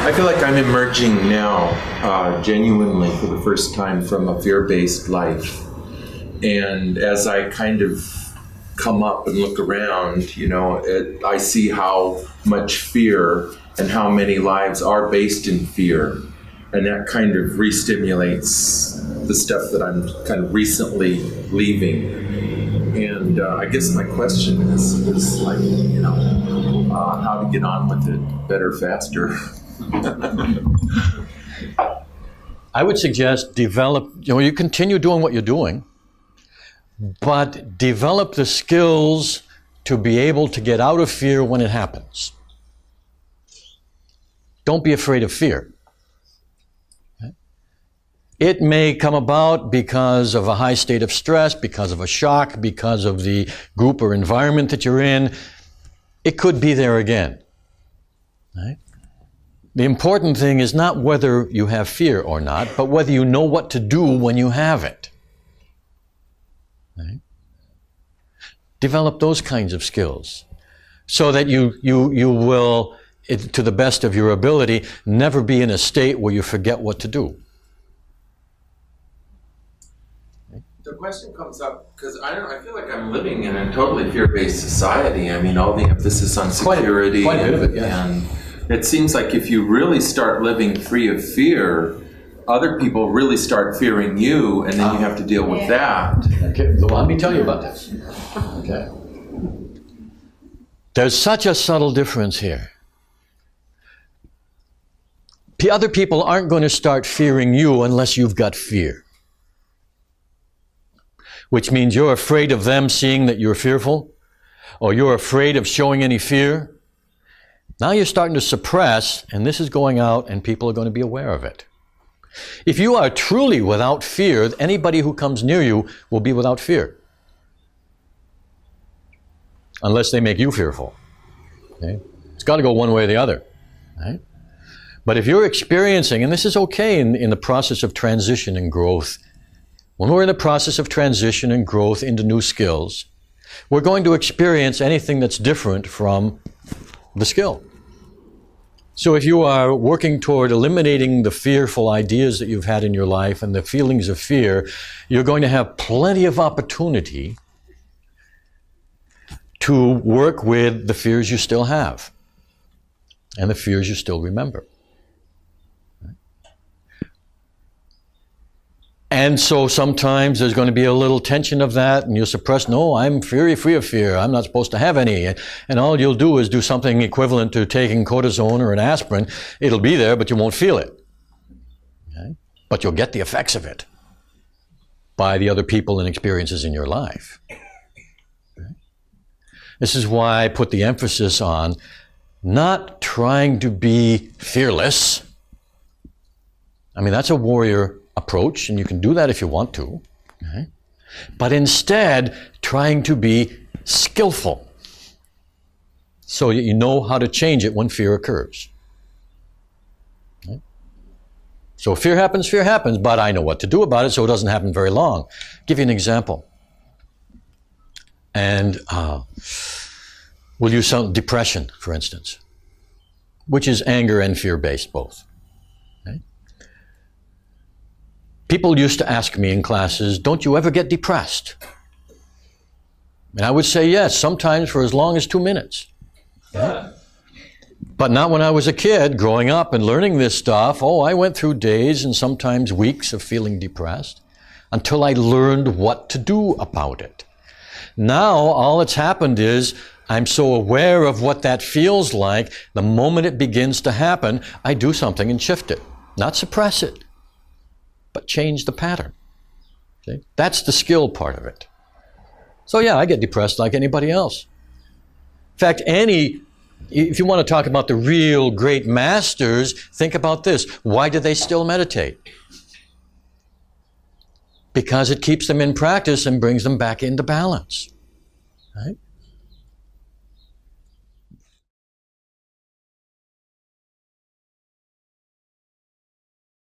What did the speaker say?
I feel like I'm emerging now, genuinely for the first time from a fear-based life. And as I kind of come up and look around, you know, I see how much fear and how many lives are based in fear. And that kind of re-stimulates the stuff that I'm kind of recently leaving. And I guess my question is like, you know, how to get on with it better, faster. I would suggest you continue doing what you're doing, but develop the skills to be able to get out of fear when it happens. Don't be afraid of fear. Okay? It may come about because of a high state of stress, because of a shock, because of the group or environment that you're in. It could be there again. Right? The important thing is not whether you have fear or not, but whether you know what to do when you have it. Right? Develop those kinds of skills so that you will, to the best of your ability, never be in a state where you forget what to do. The question comes up because I feel like I'm living in a totally fear-based society. I mean, all the emphasis on security, quite a bit of it, yes. And it seems like if you really start living free of fear, other people really start fearing you, and then you have to deal with that. Okay, so let me tell you about this. Okay. There's such a subtle difference here. Other people aren't going to start fearing you unless you've got fear. Which means you're afraid of them seeing that you're fearful, or you're afraid of showing any fear. Now you're starting to suppress, and this is going out, and people are going to be aware of it. If you are truly without fear, anybody who comes near you will be without fear. Unless they make you fearful. Okay? It's got to go one way or the other. Right? But if you're experiencing, and this is okay in the process of transition and growth, when we're in the process of transition and growth into new skills, we're going to experience anything that's different from the skill. So if you are working toward eliminating the fearful ideas that you've had in your life and the feelings of fear, you're going to have plenty of opportunity to work with the fears you still have and the fears you still remember. And so sometimes there's going to be a little tension of that, and you'll suppress, no, I'm free of fear. I'm not supposed to have any. And all you'll do is do something equivalent to taking cortisone or an aspirin. It'll be there, but you won't feel it. Okay? But you'll get the effects of it by the other people and experiences in your life. Okay? This is why I put the emphasis on not trying to be fearless. I mean, that's a warrior approach, and you can do that if you want to. Okay? But instead, trying to be skillful so that you know how to change it when fear occurs. Okay? So fear happens, but I know what to do about it so it doesn't happen very long. I'll give you an example. And we'll use some depression, for instance, which is anger and fear-based both. People used to ask me in classes, don't you ever get depressed? And I would say yes, sometimes for as long as 2 minutes. Yeah. But not when I was a kid, growing up and learning this stuff. Oh, I went through days and sometimes weeks of feeling depressed until I learned what to do about it. Now, all that's happened is I'm so aware of what that feels like, the moment it begins to happen, I do something and shift it, not suppress it, but change the pattern. Okay? That's the skill part of it. So yeah, I get depressed like anybody else. In fact, if you want to talk about the real great masters, think about this. Why do they still meditate? Because it keeps them in practice and brings them back into balance. Right?